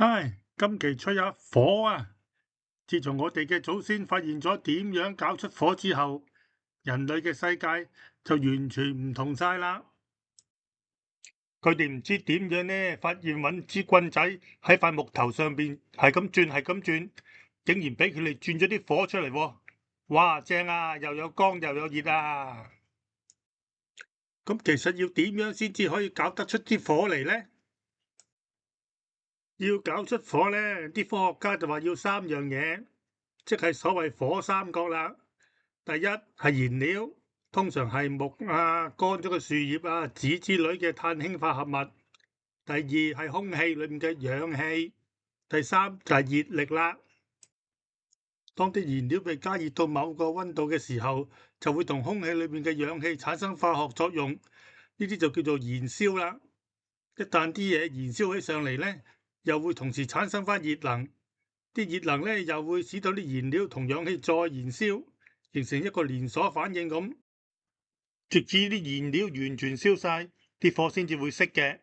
唉，今期吹下火啊！自從我哋嘅祖先發現咗點樣搞出火之後，人類嘅世界就完全唔同晒啦。佢哋唔知點樣呢，發現揾支棍仔喺塊木頭上邊係咁轉，係咁轉，竟然俾佢哋轉咗啲火出嚟喎。哇，正啊，又有光又有熱啊！咁其實要點樣先至可以搞得出啲火嚟呢？要搞出火呢，啲科學家就話要三樣嘢，即係所謂火三角啦。第一係燃料，通常係木啊、乾咗嘅樹葉啊、紙之類嘅碳氫化合物。第二係空氣裏面嘅氧氣。第三就係熱力啦。當啲燃料被加熱到某個溫度嘅時候，就會同空氣裏面嘅氧氣產生化學作用，呢啲就叫做燃燒啦。一旦啲嘢燃燒起上嚟呢，又會同時產生翻熱能，啲熱能呢又會使到啲燃料同氧氣再燃燒，形成一個連鎖反應咁，直至啲燃料完全燒晒，啲火先至會熄嘅。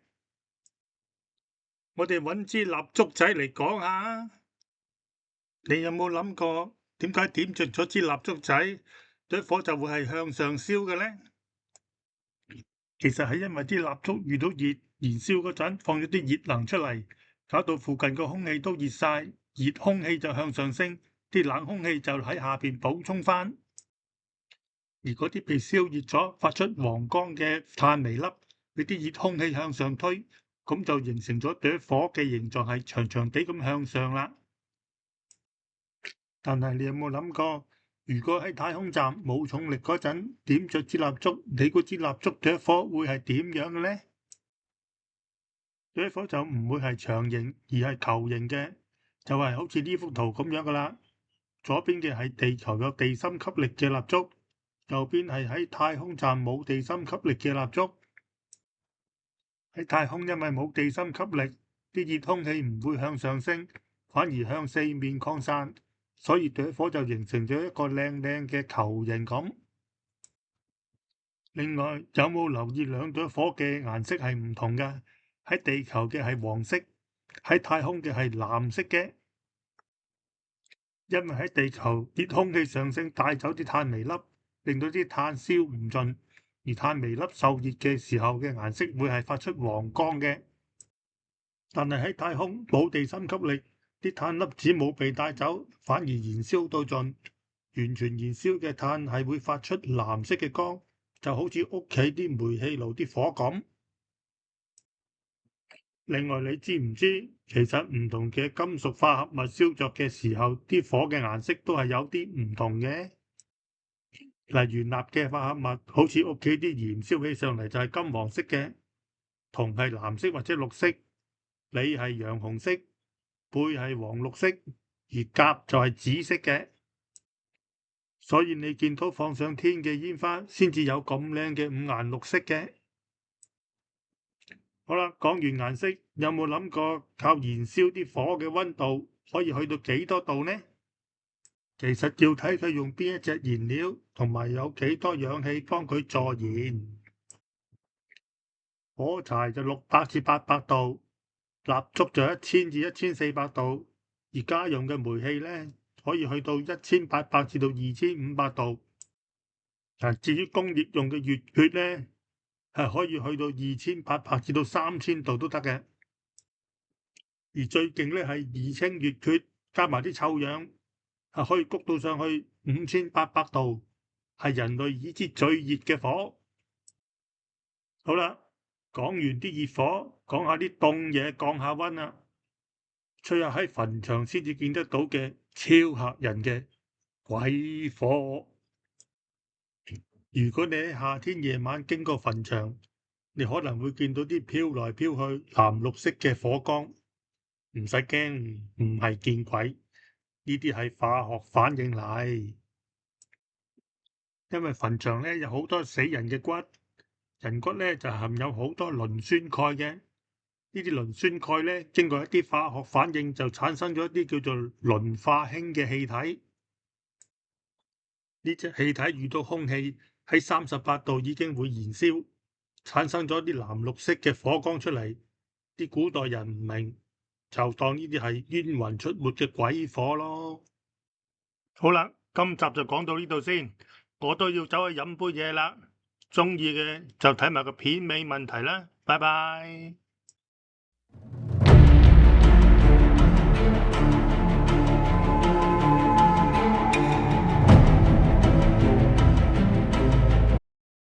我哋揾支蠟燭仔嚟講下，你有冇諗過點解點着咗支蠟燭仔，堆火就會係向上燒嘅呢？其實係因為啲蠟燭遇到熱燃燒嗰陣，放咗啲熱能出嚟，搞到附近個空氣都熱晒，熱空氣就向上升，啲冷空氣就喺下邊補充翻。而嗰啲被燒熱咗、發出黃光嘅碳微粒，俾啲熱空氣向上推，咁就形成咗朵火嘅形狀係長長地咁向上啦。但係你有冇諗過，如果喺太空站冇重力嗰陣點着支蠟燭，你嗰支蠟燭朵火會係點樣嘅呢？朵火就唔會係長形，而係球形嘅，就係好似呢幅圖咁樣噶啦。左邊嘅係地球有地心吸力嘅蠟燭，右邊係喺太空站冇地心吸力嘅蠟燭。喺太空因為冇地心吸力，啲熱空氣唔會向上升，反而向四面擴散，所以朵火就形成咗一個靚靚嘅球形咁。另外，有冇留意兩朵火嘅顏色係唔同嘅？喺地球嘅係黃色，喺太空嘅係藍色嘅。因為喺地球熱空氣上升帶走啲碳微粒，令到啲碳燒唔盡，而碳微粒受熱嘅時候嘅顏色會係發出黃光嘅。但係喺太空冇地心吸力，啲碳粒子冇被帶走，反而燃燒到盡，完全燃燒嘅碳係會發出藍色嘅光，就好似屋企啲煤氣爐啲火咁。另外，你知唔知其實唔同嘅金屬化合物燒着嘅時候，啲火嘅顏色都係有啲唔同嘅。例如鈉嘅化合物，好似屋企啲燃燒起上嚟就係金黃色嘅，銅係藍色或者綠色，鋰係洋紅色，鋇係黃綠色，而鉀就係紫色嘅。所以你見到放上天嘅煙花，先至有咁靚嘅五顏六色嘅。好啦，講完顏色，有冇諗過靠燃燒啲火嘅溫度可以去到幾多度呢？其實要睇佢用邊一隻燃料，同埋有幾多氧氣幫佢助燃。火柴就600至800度，蠟燭就1000至1400度，而家用嘅煤氣呢，可以去到1800至到2500度。至於工業用嘅熱血呢，係可以去到2800至到3000度都得嘅。而最勁呢係二氫乙炅，加埋啲臭氧，係可以谷到上去5800度，係人類已知最熱嘅火。好啦，講完啲熱火，講下啲凍嘢降下溫啦。吹下喺墳場先至見得到嘅超嚇人嘅鬼火。如果你喺夏天夜晚經過墳場，你可能會見到啲飄來飄去藍綠色嘅火光。唔使驚，唔係見鬼，呢啲係化學反應嚟。因為墳場咧有好多死人嘅骨，人骨咧就含有好多磷酸鈣嘅。呢啲磷酸鈣咧經過一啲化學反應就產生咗一啲叫做磷化氫嘅氣體。呢隻氣體遇到空氣喺38度已經會燃燒，產生咗啲藍綠色嘅火光出嚟。啲古代人唔明，就當呢啲係冤魂出沒嘅鬼火咯。好啦，今集就講到呢度先，我都要走去飲杯嘢啦。鍾意嘅就睇埋個片尾問題啦，拜拜。